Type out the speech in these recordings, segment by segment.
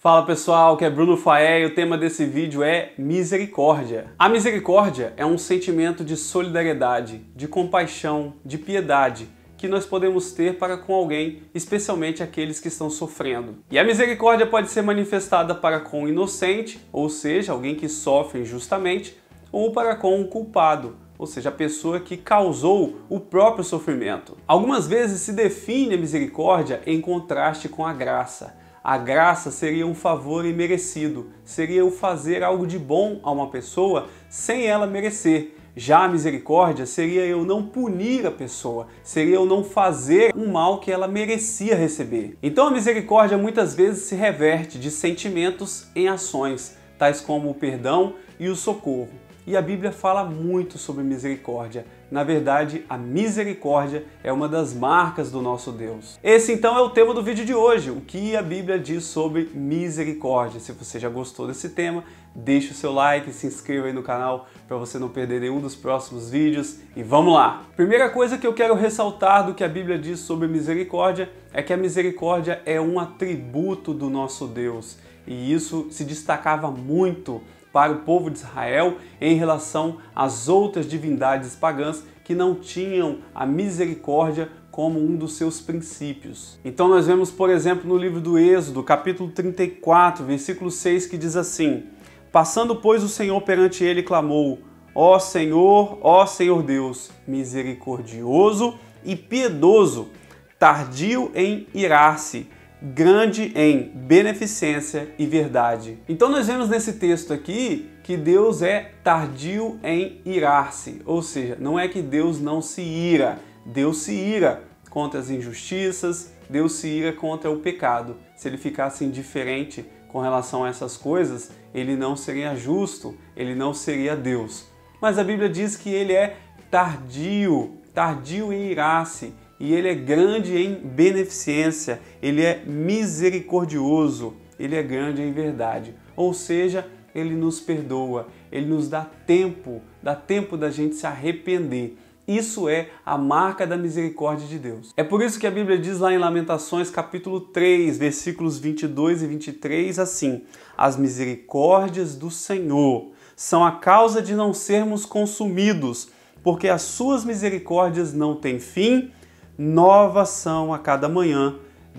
Fala pessoal, que é Bruno Faé e o tema desse vídeo é misericórdia. A misericórdia é um sentimento de solidariedade, de compaixão, de piedade que nós podemos ter para com alguém, especialmente aqueles que estão sofrendo. E a misericórdia pode ser manifestada para com o inocente, ou seja, alguém que sofre injustamente, ou para com o culpado, ou seja, a pessoa que causou o próprio sofrimento. Algumas vezes se define a misericórdia em contraste com a graça. A graça seria um favor imerecido, seria o fazer algo de bom a uma pessoa sem ela merecer. Já a misericórdia seria eu não punir a pessoa, seria eu não fazer um mal que ela merecia receber. Então a misericórdia muitas vezes se reverte de sentimentos em ações, tais como o perdão e o socorro. E a Bíblia fala muito sobre misericórdia. Na verdade, a misericórdia é uma das marcas do nosso Deus. Esse então é o tema do vídeo de hoje, o que a Bíblia diz sobre misericórdia. Se você já gostou desse tema, deixe o seu like, se inscreva aí no canal para você não perder nenhum dos próximos vídeos e vamos lá! Primeira coisa que eu quero ressaltar do que a Bíblia diz sobre misericórdia é que a misericórdia é um atributo do nosso Deus e isso se destacava muito para o povo de Israel em relação às outras divindades pagãs que não tinham a misericórdia como um dos seus princípios. Então nós vemos, por exemplo, no livro do Êxodo, capítulo 34, versículo 6, que diz assim: Passando, pois, o Senhor perante ele, clamou: ó Senhor Deus, misericordioso e piedoso, tardio em irar-se, grande em beneficência e verdade. Então nós vemos nesse texto aqui que Deus é tardio em irar-se, ou seja, não é que Deus não se ira, Deus se ira contra as injustiças, Deus se ira contra o pecado. Se ele ficasse indiferente com relação a essas coisas, ele não seria justo, ele não seria Deus. Mas a Bíblia diz que ele é tardio em irar-se, e ele é grande em beneficência, ele é misericordioso, ele é grande em verdade. Ou seja, ele nos perdoa, ele nos dá tempo da gente se arrepender. Isso é a marca da misericórdia de Deus. É por isso que a Bíblia diz lá em Lamentações capítulo 3, versículos 22 e 23 assim: As misericórdias do Senhor são a causa de não sermos consumidos, porque as suas misericórdias não têm fim, novas são a cada manhã,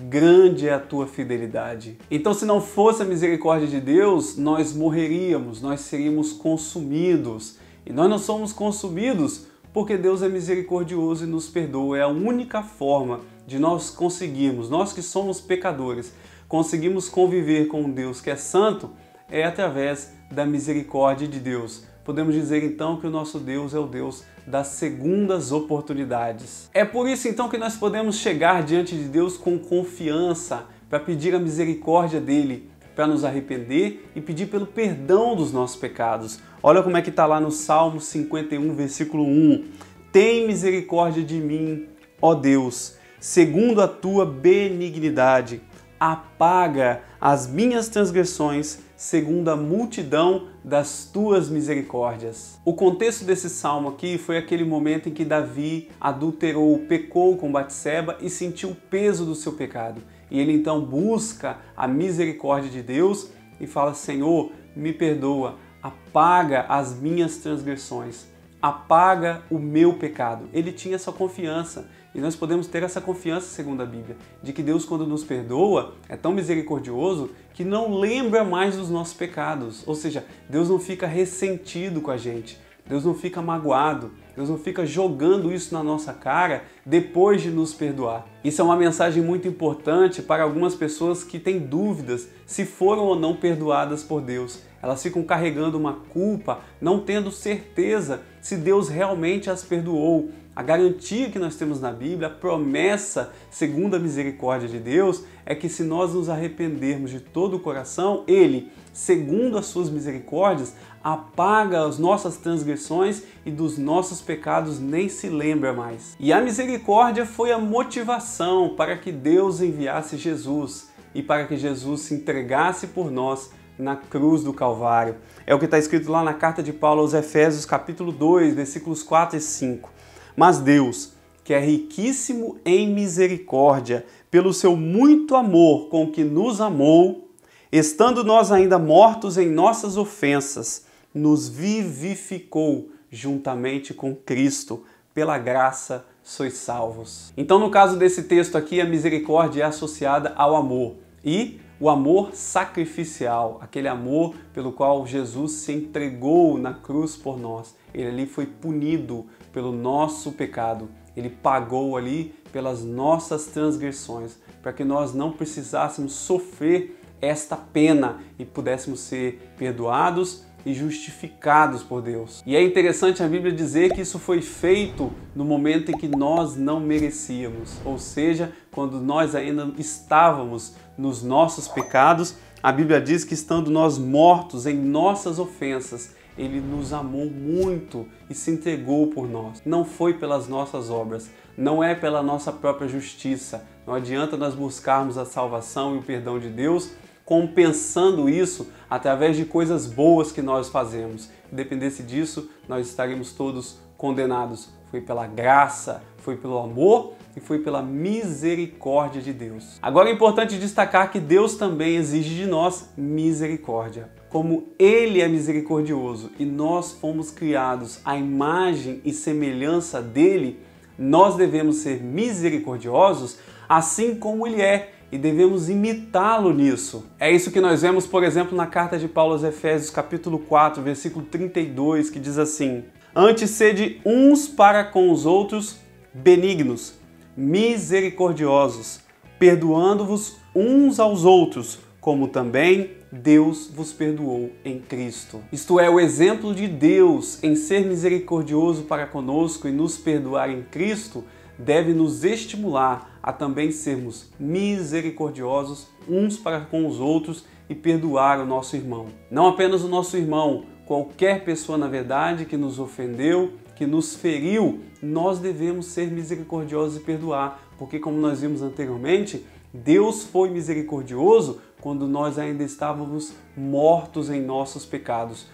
grande é a tua fidelidade. Então, se não fosse a misericórdia de Deus, nós morreríamos, nós seríamos consumidos. E nós não somos consumidos porque Deus é misericordioso e nos perdoa. É a única forma de nós conseguirmos, nós que somos pecadores, conseguimos conviver com um Deus que é santo, é através da misericórdia de Deus. Podemos dizer então que o nosso Deus é o Deus das segundas oportunidades. É por isso então que nós podemos chegar diante de Deus com confiança para pedir a misericórdia dele, para nos arrepender e pedir pelo perdão dos nossos pecados. Olha como é que está lá no Salmo 51, versículo 1. Tem misericórdia de mim, ó Deus, segundo a tua benignidade. Apaga as minhas transgressões segundo a multidão das tuas misericórdias. O contexto desse salmo aqui foi aquele momento em que Davi adulterou, pecou com Batseba e sentiu o peso do seu pecado. E ele então busca a misericórdia de Deus e fala: Senhor, me perdoa, apaga as minhas transgressões, apaga o meu pecado. Ele tinha essa confiança. E nós podemos ter essa confiança, segundo a Bíblia, de que Deus, quando nos perdoa, é tão misericordioso que não lembra mais dos nossos pecados. Ou seja, Deus não fica ressentido com a gente, Deus não fica magoado, Deus não fica jogando isso na nossa cara depois de nos perdoar. Isso é uma mensagem muito importante para algumas pessoas que têm dúvidas se foram ou não perdoadas por Deus. Elas ficam carregando uma culpa, não tendo certeza se Deus realmente as perdoou. A garantia que nós temos na Bíblia, a promessa segundo a misericórdia de Deus, é que se nós nos arrependermos de todo o coração, Ele, segundo as suas misericórdias, apaga as nossas transgressões e dos nossos pecados nem se lembra mais. E a misericórdia foi a motivação para que Deus enviasse Jesus e para que Jesus se entregasse por nós na cruz do Calvário. É o que está escrito lá na carta de Paulo aos Efésios, capítulo 2, versículos 4 e 5. Mas Deus, que é riquíssimo em misericórdia, pelo seu muito amor com que nos amou, estando nós ainda mortos em nossas ofensas, nos vivificou juntamente com Cristo, pela graça sois salvos. Então, no caso desse texto aqui, a misericórdia é associada ao amor, e o amor sacrificial, aquele amor pelo qual Jesus se entregou na cruz por nós. Ele ali foi punido pelo nosso pecado, ele pagou ali pelas nossas transgressões, para que nós não precisássemos sofrer esta pena e pudéssemos ser perdoados e justificados por Deus. E é interessante a Bíblia dizer que isso foi feito no momento em que nós não merecíamos, ou seja, quando nós ainda estávamos nos nossos pecados. A Bíblia diz que estando nós mortos em nossas ofensas, Ele nos amou muito e se entregou por nós. Não foi pelas nossas obras, não é pela nossa própria justiça. Não adianta nós buscarmos a salvação e o perdão de Deus compensando isso através de coisas boas que nós fazemos. Se dependesse disso, nós estaríamos todos condenados. Foi pela graça, foi pelo amor e foi pela misericórdia de Deus. Agora é importante destacar que Deus também exige de nós misericórdia. Como Ele é misericordioso e nós fomos criados à imagem e semelhança dEle, nós devemos ser misericordiosos assim como Ele é, e devemos imitá-lo nisso. É isso que nós vemos, por exemplo, na carta de Paulo aos Efésios, capítulo 4, versículo 32, que diz assim: antes sede uns para com os outros benignos, misericordiosos, perdoando-vos uns aos outros, como também Deus vos perdoou em Cristo. Isto é, o exemplo de Deus em ser misericordioso para conosco e nos perdoar em Cristo deve nos estimular a também sermos misericordiosos uns para com os outros e perdoar o nosso irmão. Não apenas o nosso irmão, qualquer pessoa, na verdade, que nos ofendeu, que nos feriu, nós devemos ser misericordiosos e perdoar, porque, como nós vimos anteriormente, Deus foi misericordioso quando nós ainda estávamos mortos em nossos pecados.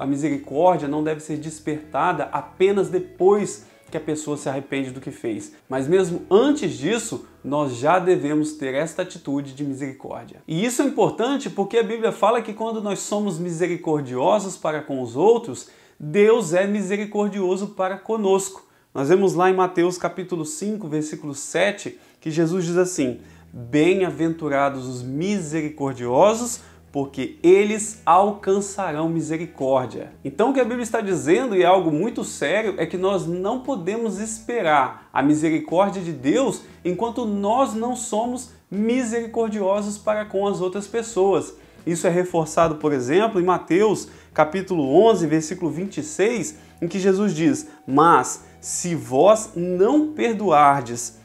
A misericórdia não deve ser despertada apenas depois que a pessoa se arrepende do que fez. Mas mesmo antes disso, nós já devemos ter esta atitude de misericórdia. E isso é importante porque a Bíblia fala que quando nós somos misericordiosos para com os outros, Deus é misericordioso para conosco. Nós vemos lá em Mateus capítulo 5, versículo 7, que Jesus diz assim: bem-aventurados os misericordiosos, porque eles alcançarão misericórdia. Então o que a Bíblia está dizendo, e é algo muito sério, é que nós não podemos esperar a misericórdia de Deus enquanto nós não somos misericordiosos para com as outras pessoas. Isso é reforçado, por exemplo, em Mateus capítulo 11, versículo 26, em que Jesus diz: mas se vós não perdoardes,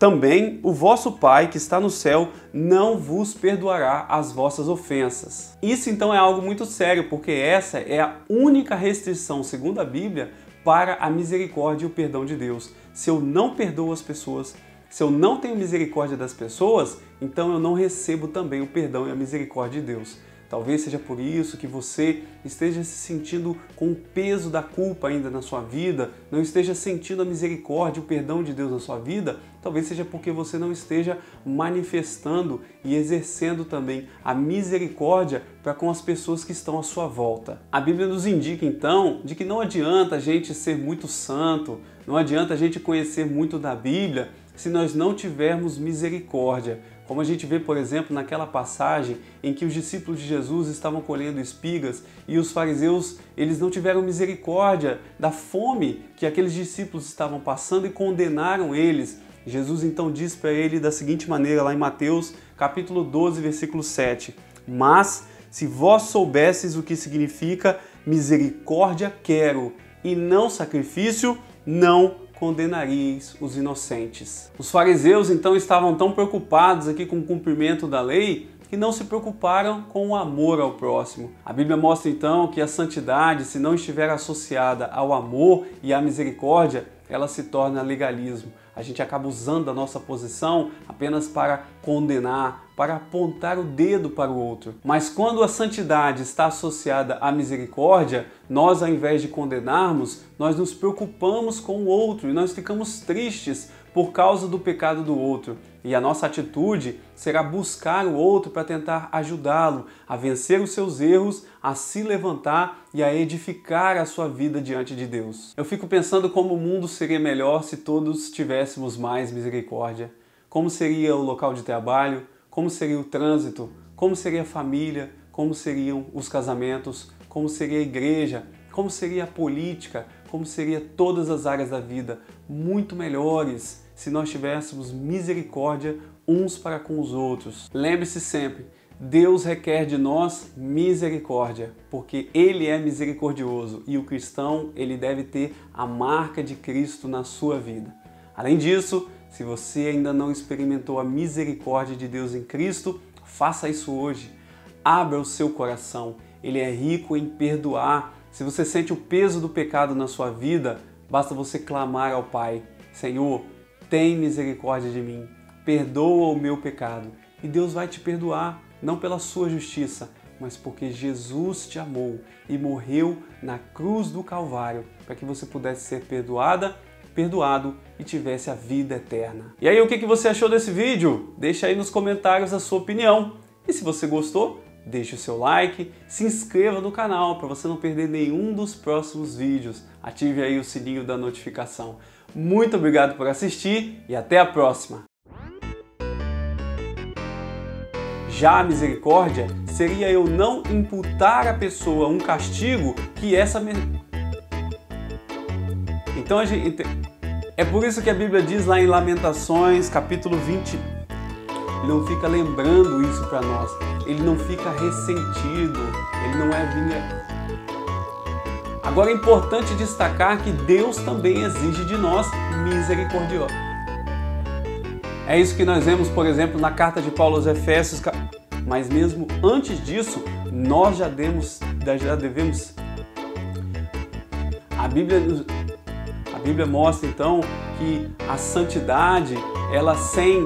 também o vosso Pai que está no céu não vos perdoará as vossas ofensas. Isso então é algo muito sério, porque essa é a única restrição, segundo a Bíblia, para a misericórdia e o perdão de Deus. Se eu não perdoo as pessoas, se eu não tenho misericórdia das pessoas, então eu não recebo também o perdão e a misericórdia de Deus. Talvez seja por isso que você esteja se sentindo com o peso da culpa ainda na sua vida, não esteja sentindo a misericórdia, o perdão de Deus na sua vida. Talvez seja porque você não esteja manifestando e exercendo também a misericórdia para com as pessoas que estão à sua volta. A Bíblia nos indica então de que não adianta a gente ser muito santo, não adianta a gente conhecer muito da Bíblia se nós não tivermos misericórdia. Como a gente vê, por exemplo, naquela passagem em que os discípulos de Jesus estavam colhendo espigas e os fariseus, eles não tiveram misericórdia da fome que aqueles discípulos estavam passando e condenaram eles. Jesus então diz para ele da seguinte maneira, lá em Mateus capítulo 12, versículo 7: mas se vós soubesseis o que significa misericórdia quero e não sacrifício, não condenareis os inocentes. Os fariseus então estavam tão preocupados aqui com o cumprimento da lei que não se preocuparam com o amor ao próximo. A Bíblia mostra então que a santidade, se não estiver associada ao amor e à misericórdia, ela se torna legalismo. A gente acaba usando a nossa posição apenas para condenar, para apontar o dedo para o outro. Mas quando a santidade está associada à misericórdia, nós, ao invés de condenarmos, nós nos preocupamos com o outro e nós ficamos tristes por causa do pecado do outro. E a nossa atitude será buscar o outro para tentar ajudá-lo a vencer os seus erros, a se levantar e a edificar a sua vida diante de Deus. Eu fico pensando como o mundo seria melhor se todos tivéssemos mais misericórdia. Como seria o local de trabalho, como seria o trânsito, como seria a família, como seriam os casamentos, como seria a igreja, como seria a política, como seria todas as áreas da vida, muito melhores se nós tivéssemos misericórdia uns para com os outros. Lembre-se sempre, Deus requer de nós misericórdia, porque Ele é misericordioso e o cristão ele deve ter a marca de Cristo na sua vida. Além disso, se você ainda não experimentou a misericórdia de Deus em Cristo, faça isso hoje. Abra o seu coração, Ele é rico em perdoar. Se você sente o peso do pecado na sua vida, basta você clamar ao Pai: Senhor, tem misericórdia de mim, perdoa o meu pecado. E Deus vai te perdoar, não pela sua justiça, mas porque Jesus te amou e morreu na cruz do Calvário para que você pudesse ser perdoado e tivesse a vida eterna. E aí, o que você achou desse vídeo? Deixa aí nos comentários a sua opinião. E se você gostou, deixe o seu like, se inscreva no canal para você não perder nenhum dos próximos vídeos. Ative aí o sininho da notificação. Muito obrigado por assistir e até a próxima! Já a misericórdia seria eu não imputar à pessoa um castigo que essa... Então é por isso que a Bíblia diz lá em Lamentações, capítulo 20, ele não fica lembrando isso para nós, ele não fica ressentido, ele não é vingança. Agora é importante destacar que Deus também exige de nós misericórdia. É isso que nós vemos, por exemplo, na carta de Paulo aos Efésios, mas mesmo antes disso, nós já devemos... A Bíblia mostra então que a santidade, ela sem...